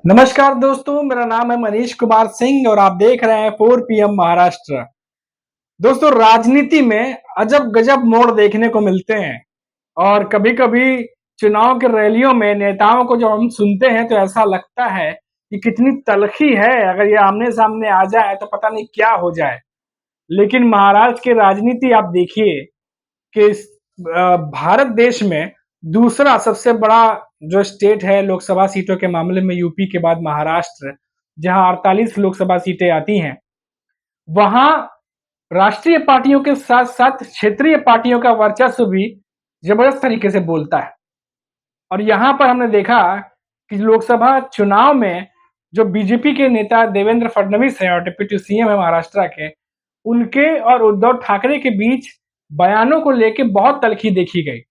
नमस्कार दोस्तों, मेरा नाम है मनीष कुमार सिंह और आप देख रहे हैं 4 पीएम महाराष्ट्र। दोस्तों, राजनीति में अजब-गजब मोड़ देखने को मिलते हैं और कभी-कभी चुनाव की रैलियों में नेताओं को जब हम सुनते हैं तो ऐसा लगता है कि कितनी तल्खी है, अगर ये आमने-सामने आ जाए तो पता नहीं क्या हो जाए। लेकिन महाराष्ट्र की राजनीति आप देखिए कि भारत देश में दूसरा सबसे बड़ा जो स्टेट है लोकसभा सीटों के मामले में यूपी के बाद महाराष्ट्र, जहां 48 लोकसभा सीटें आती हैं, वहां राष्ट्रीय पार्टियों के साथ-साथ क्षेत्रीय पार्टियों का वर्चस्व भी जबरदस्त तरीके से बोलता है। और यहाँ पर हमने देखा कि लोकसभा चुनाव में जो बीजेपी के नेता देवेंद्र फडणवीस हैं और डिप्टी सीएम है महाराष्ट्र के, उनके और उद्धव ठाकरे के बीच बयानों को लेके बहुत तल्खी देखी गई।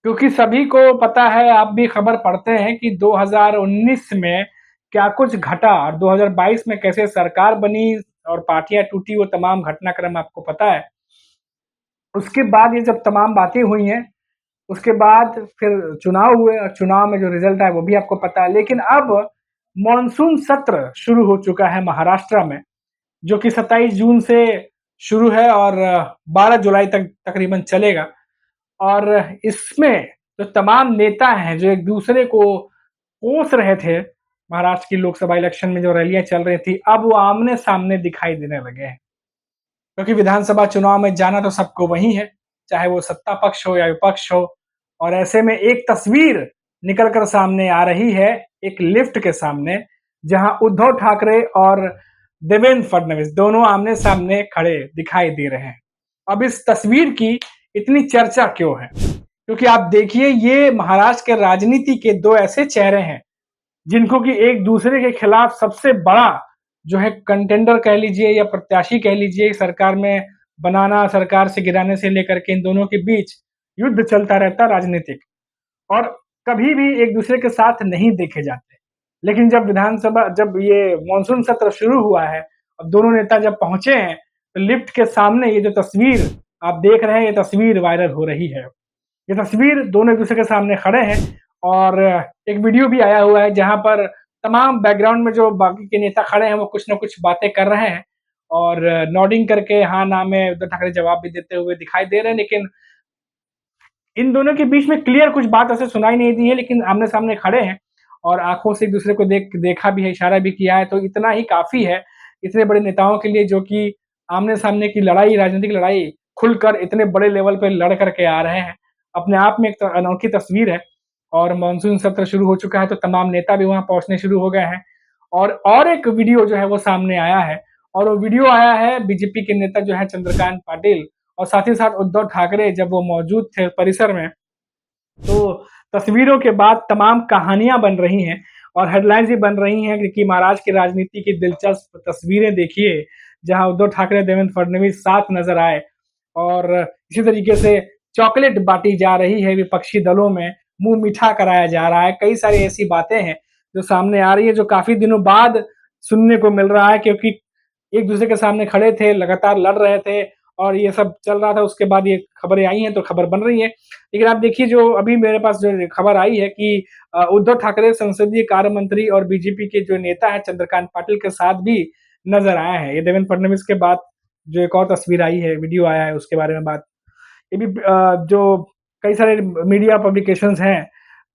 क्योंकि सभी को पता है, आप भी खबर पढ़ते हैं कि 2019 में क्या कुछ घटा और 2022 में कैसे सरकार बनी और पार्टियां टूटी, वो तमाम घटनाक्रम आपको पता है। उसके बाद ये जब तमाम बातें हुई हैं, उसके बाद फिर चुनाव हुए और चुनाव में जो रिजल्ट आया वो भी आपको पता है। लेकिन अब मॉनसून सत्र शुरू हो चुका है महाराष्ट्र में, जो कि 27 जून से शुरू है और 12 जुलाई तक तकरीबन चलेगा। और इसमें जो तमाम नेता हैं जो एक दूसरे को कोस रहे थे, महाराष्ट्र की लोकसभा इलेक्शन में जो रैलियां चल रही थी, अब वो आमने सामने दिखाई देने लगे हैं। क्योंकि विधानसभा चुनाव में जाना तो सबको वही है, चाहे वो सत्ता पक्ष हो या विपक्ष हो। और ऐसे में एक तस्वीर निकल कर सामने आ रही है, एक लिफ्ट के सामने, जहां उद्धव ठाकरे और देवेंद्र फडणवीस दोनों आमने सामने खड़े दिखाई दे रहे हैं। अब इस तस्वीर की इतनी चर्चा क्यों है? क्योंकि आप देखिए, ये महाराष्ट्र के राजनीति के दो ऐसे चेहरे हैं जिनको कि एक दूसरे के खिलाफ सबसे बड़ा जो है कंटेंडर कह लीजिए या प्रत्याशी कह लीजिए, सरकार में बनाना, सरकार से गिराने से लेकर के इन दोनों के बीच युद्ध चलता रहता राजनीतिक, और कभी भी एक दूसरे के साथ नहीं देखे जाते। लेकिन जब ये मानसून सत्र शुरू हुआ है और दोनों नेता जब पहुंचे हैं, तो लिफ्ट के सामने ये जो तस्वीर आप देख रहे हैं, ये तस्वीर वायरल हो रही है। ये तस्वीर दोनों एक दूसरे के सामने खड़े हैं और एक वीडियो भी आया हुआ है जहाँ पर तमाम बैकग्राउंड में जो बाकी के नेता खड़े हैं वो कुछ ना कुछ बातें कर रहे हैं और नॉडिंग करके हाँ ना में उद्धव ठाकरे जवाब भी देते हुए दिखाई दे रहे हैं। लेकिन इन दोनों के बीच में क्लियर कुछ बात ऐसे सुनाई नहीं दी है, लेकिन आमने सामने खड़े हैं और आंखों से एक दूसरे को देखा भी है, इशारा भी किया है, तो इतना ही काफी है इतने बड़े नेताओं के लिए, जो कि आमने सामने की लड़ाई, राजनीतिक लड़ाई खुलकर इतने बड़े लेवल पे लड़ करके आ रहे हैं। अपने आप में एक अनोखी तस्वीर है। और मानसून सत्र शुरू हो चुका है तो तमाम नेता भी वहां पहुंचने शुरू हो गए हैं। और एक वीडियो जो है वो सामने आया है, और वो वीडियो आया है बीजेपी के नेता जो है चंद्रकांत पाटिल और साथ ही साथ उद्धव ठाकरे जब वो मौजूद थे परिसर में। तो तस्वीरों के बाद तमाम कहानियां बन रही हैं और हेडलाइंस भी बन रही हैं कि महाराष्ट्र की राजनीति की दिलचस्प तस्वीरें देखिए, जहां उद्धव ठाकरे, देवेंद्र फडणवीस साथ नजर आए और इसी तरीके से चॉकलेट बांटी जा रही है विपक्षी दलों में, मुंह मीठा कराया जा रहा है। कई सारी ऐसी बातें हैं जो सामने आ रही है, जो काफी दिनों बाद सुनने को मिल रहा है, क्योंकि एक दूसरे के सामने खड़े थे, लगातार लड़ रहे थे और ये सब चल रहा था। उसके बाद ये खबरें आई हैं तो खबर बन रही है। लेकिन आप देखिए, जो अभी मेरे पास जो खबर आई है कि उद्धव ठाकरे संसदीय कार्य मंत्री और बीजेपी के जो नेता हैं चंद्रकांत पाटिल के साथ भी नजर आए हैं। ये देवेंद्र फडणवीस के बाद जो एक और तस्वीर आई है, वीडियो आया है, उसके बारे में बात ये भी जो कई सारे मीडिया पब्लिकेशंस हैं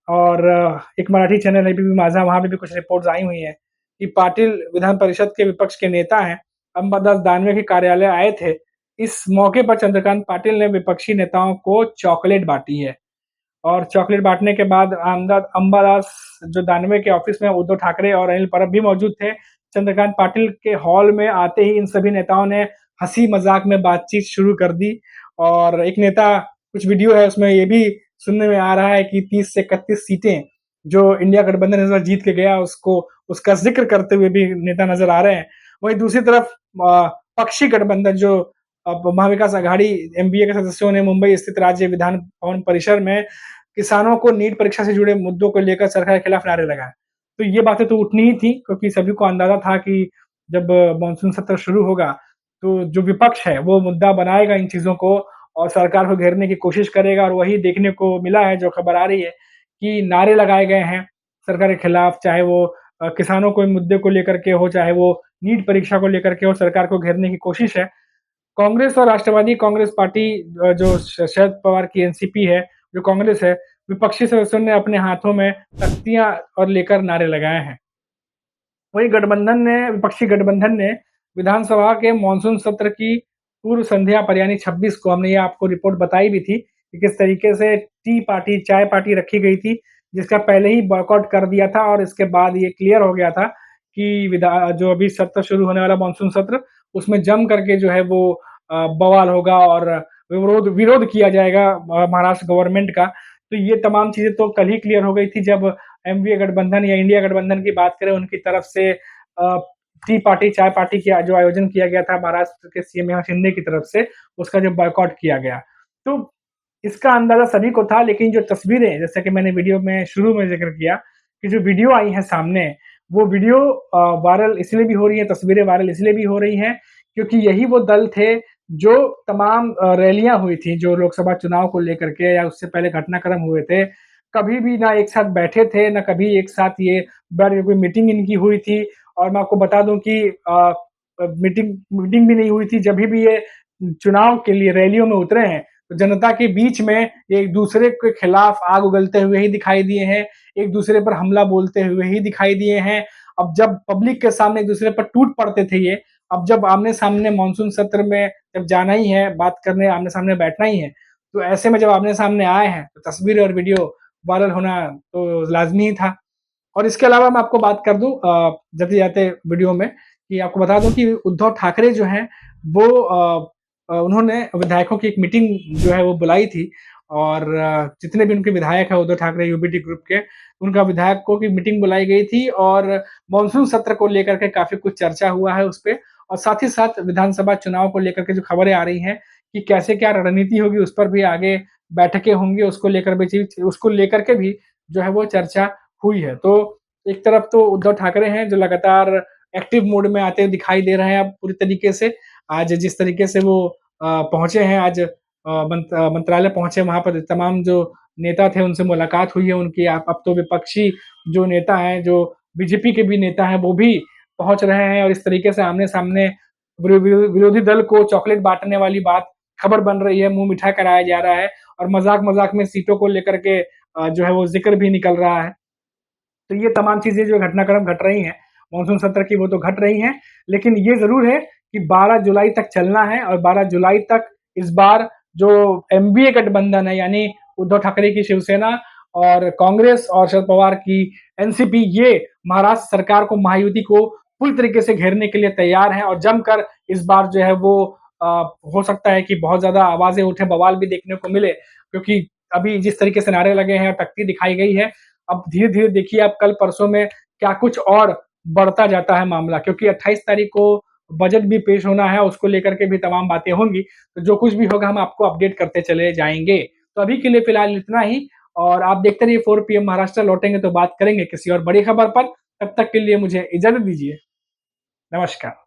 और एक मराठी चैनल है एबीपी माझा, वहाँ पे भी कुछ रिपोर्ट्स आई हुई हैं कि पाटिल विधान परिषद के विपक्ष के नेता हैं, अंबादास दानवे के कार्यालय आए थे। इस मौके पर चंद्रकांत पाटिल ने विपक्षी नेताओं को चॉकलेट बांटी है और चॉकलेट बांटने के बाद अंबादास जो दानवे के ऑफिस में उद्धव ठाकरे और अनिल परब भी मौजूद थे। चंद्रकांत पाटिल के हॉल में आते ही इन सभी नेताओं ने हंसी मजाक में बातचीत शुरू कर दी और एक नेता, कुछ वीडियो है उसमें ये भी सुनने में आ रहा है कि 30 से 31 सीटें जो इंडिया गठबंधन इस बार जीत के गया, उसको उसका जिक्र करते हुए भी नेता नजर आ रहे हैं। वहीं दूसरी तरफ पक्षी गठबंधन जो अब महाविकास आघाड़ी एमबीए के सदस्यों ने मुंबई स्थित राज्य विधान भवन परिसर में किसानों को नीट परीक्षा से जुड़े मुद्दों को लेकर सरकार के खिलाफ नारे लगाए। तो ये बातें तो उठनी ही थी, क्योंकि सभी को अंदाजा था कि जब मानसून सत्र शुरू होगा तो जो विपक्ष है वो मुद्दा बनाएगा इन चीजों को और सरकार को घेरने की कोशिश करेगा। और वही देखने को मिला है, जो खबर आ रही है कि नारे लगाए गए हैं सरकार के खिलाफ, चाहे वो किसानों को मुद्दे को लेकर के हो, चाहे वो नीट परीक्षा को लेकर के हो, सरकार को घेरने की कोशिश है। कांग्रेस और राष्ट्रवादी कांग्रेस पार्टी जो शरद पवार की एनसीपी है, जो कांग्रेस है, विपक्षी सदस्यों ने अपने हाथों में तख्तियाँ और लेकर नारे लगाए हैं। वहीं विपक्षी गठबंधन ने विधानसभा के मानसून सत्र की पूर्व संध्या पर यानी 26 को हमने ये आपको रिपोर्ट बताई भी थी कि किस तरीके से टी पार्टी, चाय पार्टी रखी गई थी, जिसका पहले ही बॉयकॉट कर दिया था और इसके बाद ये क्लियर हो गया था कि जो अभी सत्र शुरू होने वाला मानसून सत्र, उसमें जम करके जो है वो बवाल होगा और विरोध विरोध किया जाएगा महाराष्ट्र गवर्नमेंट का। तो ये तमाम चीज़ें तो कल ही क्लियर हो गई थी जब एमवीए गठबंधन या इंडिया गठबंधन की बात करें, उनकी तरफ से टी पार्टी, चाय पार्टी का जो आयोजन किया गया था महाराष्ट्र के सीएम एकनाथ शिंदे की तरफ से, उसका जो बॉयकॉट किया गया। तो इसका अंदाजा सभी को था, लेकिन जो तस्वीरें, जैसा कि मैंने वीडियो में शुरू में ज़िक्र किया कि जो वीडियो आई है सामने, वो वीडियो वायरल इसलिए भी हो रही है, तस्वीरें वायरल इसलिए भी हो रही हैं, क्योंकि यही वो दल थे जो तमाम रैलियाँ हुई थी, जो लोकसभा चुनाव को लेकर के या उससे पहले घटनाक्रम हुए थे, कभी भी ना एक साथ बैठे थे, ना कभी एक साथ ये कोई मीटिंग इनकी हुई थी। और मैं आपको बता दूं कि मीटिंग मीटिंग भी नहीं हुई थी। जब भी ये चुनाव के लिए रैलियों में उतरे हैं, तो जनता के बीच में एक दूसरे के खिलाफ आग उगलते हुए ही दिखाई दिए हैं, एक दूसरे पर हमला बोलते हुए ही दिखाई दिए हैं। अब जब पब्लिक के सामने एक दूसरे पर टूट पड़ते थे ये, अब जब आमने सामने मानसून सत्र में जब जाना ही है, बात करने आमने सामने बैठना ही है, तो ऐसे में जब आमने सामने आए हैं, तो तस्वीर और वीडियो वायरल होना तो लाजमी ही था। और इसके अलावा मैं आपको बात कर दूं जाते-जाते वीडियो में, कि आपको बता दूं कि उद्धव ठाकरे जो हैं वो उन्होंने विधायकों की एक मीटिंग जो है वो बुलाई थी। और जितने भी उनके विधायक हैं उद्धव ठाकरे यूबीटी ग्रुप के, उनका विधायकों की मीटिंग बुलाई गई थी और मानसून सत्र को लेकर के काफ़ी कुछ चर्चा हुआ है उसपे। और साथ ही साथ विधानसभा चुनाव को लेकर के जो खबरें आ रही हैं कि कैसे क्या रणनीति होगी, उस पर भी आगे बैठकें होंगी, उसको लेकर के भी जो है वो चर्चा हुई है। तो एक तरफ तो उद्धव ठाकरे हैं जो लगातार एक्टिव मोड में आते दिखाई दे रहे हैं अब पूरी तरीके से। आज जिस तरीके से वो पहुँचे हैं, आज मंत्रालय पहुँचे, वहाँ पर तमाम जो नेता थे उनसे मुलाकात हुई है उनकी। अब तो विपक्षी जो नेता हैं, जो बीजेपी के भी नेता हैं, वो भी पहुँच रहे हैं और इस तरीके से आमने-सामने विरोधी दल को चॉकलेट बाँटने वाली बात खबर बन रही है, मुँह मीठा कराया जा रहा है और मज़ाक-मज़ाक में सीटों को लेकर के जो है वो ज़िक्र भी निकल रहा है। तो ये तमाम चीज़ें जो घटनाक्रम घट रही हैं, मानसून सत्र की, वो तो घट रही हैं, लेकिन ये ज़रूर है कि 12 जुलाई तक चलना है और 12 जुलाई तक इस बार जो एनडीए गठबंधन है, यानी उद्धव ठाकरे की शिवसेना और कांग्रेस और शरद पवार की एनसीपी, ये महाराष्ट्र सरकार को, महायुति को पूरी तरीके से घेरने के लिए तैयार हैं और जमकर इस बार जो है वो अ, हो सकता है कि बहुत ज़्यादा आवाज़ें उठें, बवाल भी देखने को मिले, क्योंकि अभी जिस तरीके से नारे लगे हैं और तख्ती दिखाई गई है, अब धीरे-धीरे देखिए आप कल परसों में क्या कुछ और बढ़ता जाता है मामला, क्योंकि 28 तारीख को बजट भी पेश होना है, उसको लेकर के भी तमाम बातें होंगी। तो जो कुछ भी होगा हम आपको अपडेट करते चले जाएँगे। तो अभी के लिए फिलहाल इतना ही और आप देखते रहिए 4 पीएम महाराष्ट्र। लौटेंगे तो बात करेंगे किसी और बड़ी खबर पर। तब तक के लिए मुझे इजाज़त दीजिए। नमस्कार।